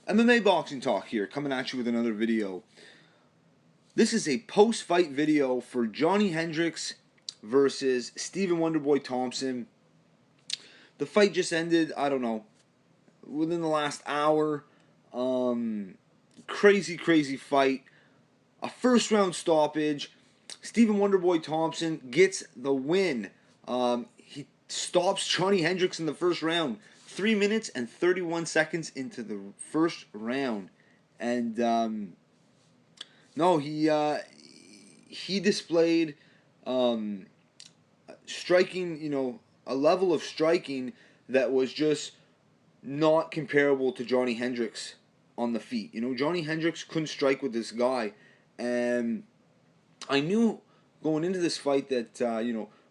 MMA Boxing Talk here, coming at you with another video. This is a post-fight video for Johny Hendricks versus Stephen Wonderboy Thompson. The fight just ended, I don't know, within the last hour. Crazy fight. A first-round stoppage. Stephen Wonderboy Thompson gets the win. He stops Johny Hendricks in the first round. 3 minutes and 31 seconds into the first round. And no, he displayed striking, a level of striking that was just not comparable to Johny Hendricks on the feet. Johny Hendricks couldn't strike with this guy, and I knew going into this fight that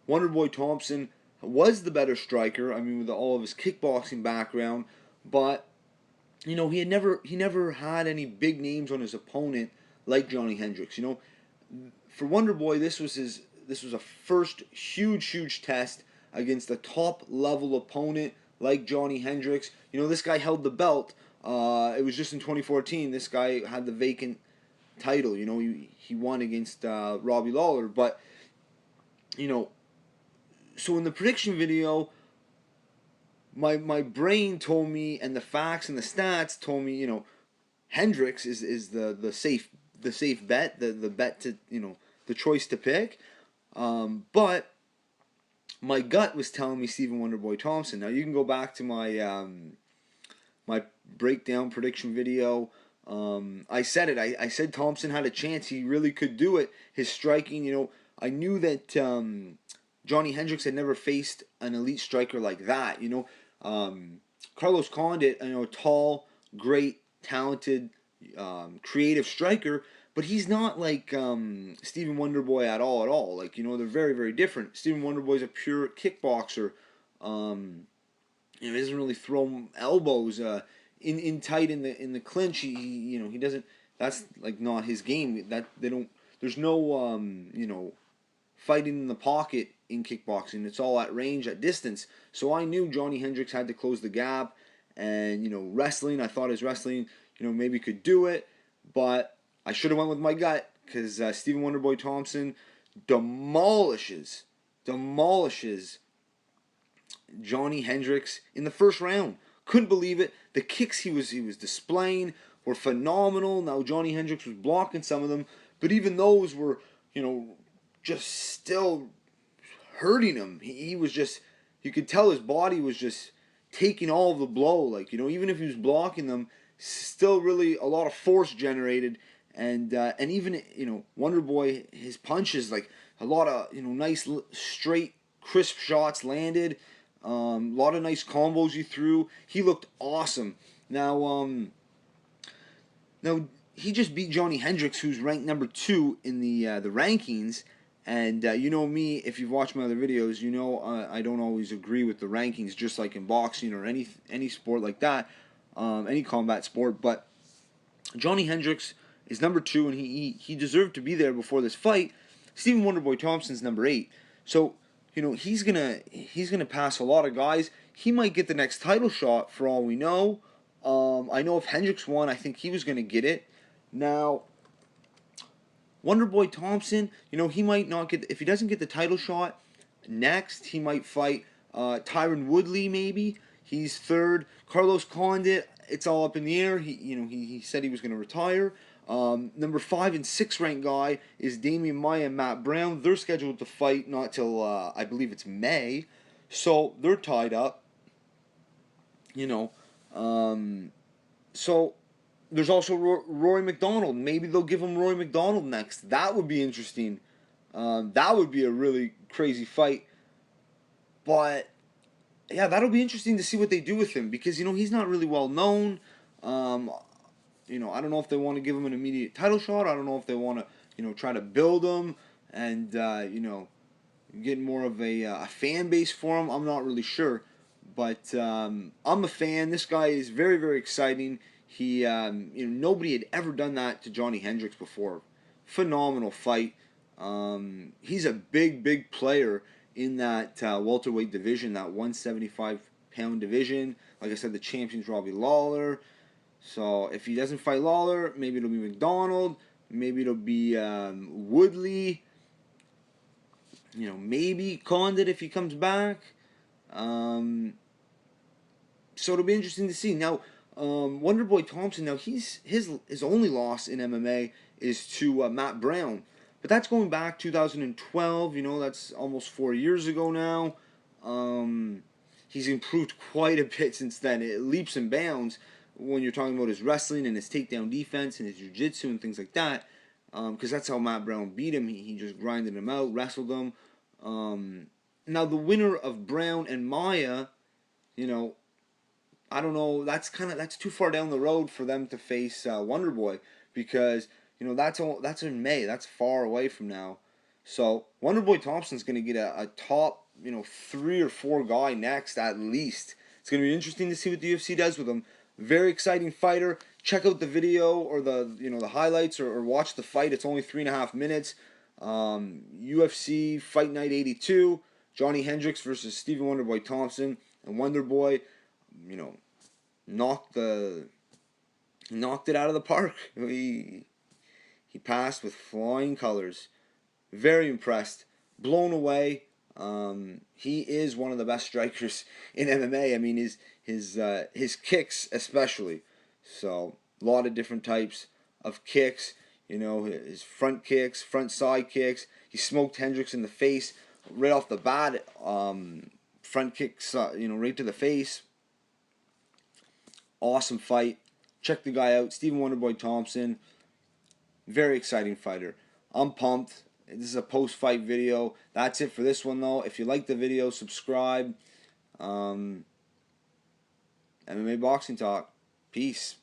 Wonderboy Thompson was the better striker. I mean, with all of his kickboxing background, but he never had any big names on his opponent like Johny Hendricks. For Wonderboy, this was a first huge test against a top level opponent like Johny Hendricks. This guy held the belt. It was just in 2014. This guy had the vacant title. He won against Robbie Lawler, but so in the prediction video, my brain told me, and the facts and the stats told me, Hendricks is the safe bet, the bet to the choice to pick, but my gut was telling me Stephen Wonderboy Thompson. Now you can go back to my my breakdown prediction video. I said it. I said Thompson had a chance. He really could do it. His striking, I knew that Johny Hendricks had never faced an elite striker like that. Carlos Condit, tall, great, talented, creative striker, but he's not like Stephen Wonderboy at all. Like, they're very different. Stephen Wonderboy's a pure kickboxer. He doesn't really throw elbows in tight in the clinch. He doesn't. That's like not his game. There's no fighting in the pocket in kickboxing. It's all at range, at distance. So I knew Johny Hendricks had to close the gap. And wrestling, I thought his wrestling, maybe could do it, but I should have went with my gut, because Stephen Wonderboy Thompson demolishes Johny Hendricks in the first round. Couldn't believe it. The kicks he was displaying were phenomenal. Now Johny Hendricks was blocking some of them, but even those were, just still hurting him. He was just, you could tell his body was just taking all of the blow. Like, even if he was blocking them, still really a lot of force generated. And even, Wonderboy, his punches, like a lot of, nice, straight, crisp shots landed. A lot of nice combos he threw. He looked awesome. Now he just beat Johny Hendricks, who's ranked number 2 in the rankings. And me, if you've watched my other videos, I don't always agree with the rankings, just like in boxing or any sport like that, any combat sport. But Johny Hendricks is number 2, and he deserved to be there before this fight. Stephen Wonderboy Thompson's number 8. So he's gonna pass a lot of guys. He might get the next title shot for all we know. I know if Hendricks won, I think he was gonna get it. Now, Wonderboy Thompson, he might not get, if he doesn't get the title shot next, he might fight Tyron Woodley maybe. He's 3rd. Carlos Condit, it's all up in the air. He said he was going to retire. Number 5 and 6 ranked guy is Damian Maia and Matt Brown. They're scheduled to fight not till I believe it's May, so they're tied up. So there's also Rory McDonald. Maybe they'll give him Rory McDonald next. That would be interesting. That would be a really crazy fight. But yeah, that'll be interesting to see what they do with him, because he's not really well known. I don't know if they want to give him an immediate title shot. I don't know if they want to try to build him and get more of a fan base for him. I'm not really sure, but I'm a fan. This guy is very exciting. He nobody had ever done that to Johny Hendricks before. Phenomenal fight. He's a big player in that welterweight division, that 175-pound division. Like I said, the champion's Robbie Lawler. So if he doesn't fight Lawler, maybe it'll be McDonald, maybe it'll be Woodley. You know, maybe Condit if he comes back. Um, so it'll be interesting to see. Now, Wonderboy Thompson. Now his only loss in MMA is to Matt Brown, but that's going back 2012. You know, that's almost 4 years ago now. He's improved quite a bit since then. It leaps and bounds when you're talking about his wrestling and his takedown defense and his jiu-jitsu and things like that. Because that's how Matt Brown beat him. He just grinded him out, wrestled him. Now the winner of Brown and Maya, you know, I don't know. That's too far down the road for them to face Wonderboy, because you know that's in May. That's far away from now. So Wonderboy Thompson's going to get a top 3 or 4 guy next at least. It's going to be interesting to see what the UFC does with him. Very exciting fighter. Check out the video or the highlights, or watch the fight. It's only 3.5 minutes. UFC Fight Night 82. Johny Hendricks versus Stephen Wonderboy Thompson, and Wonderboy, you know, knocked it out of the park. He passed with flying colors. Very impressed, blown away. He is one of the best strikers in MMA. I mean, his kicks especially. So a lot of different types of kicks. You know, his front kicks, front side kicks. He smoked Hendricks in the face right off the bat. Front kicks, right to the face. Awesome fight. Check the guy out, Stephen Wonderboy Thompson. Very exciting fighter. I'm pumped. This is a post-fight video. That's it for this one, though. If you like the video, subscribe. MMA Boxing Talk. Peace.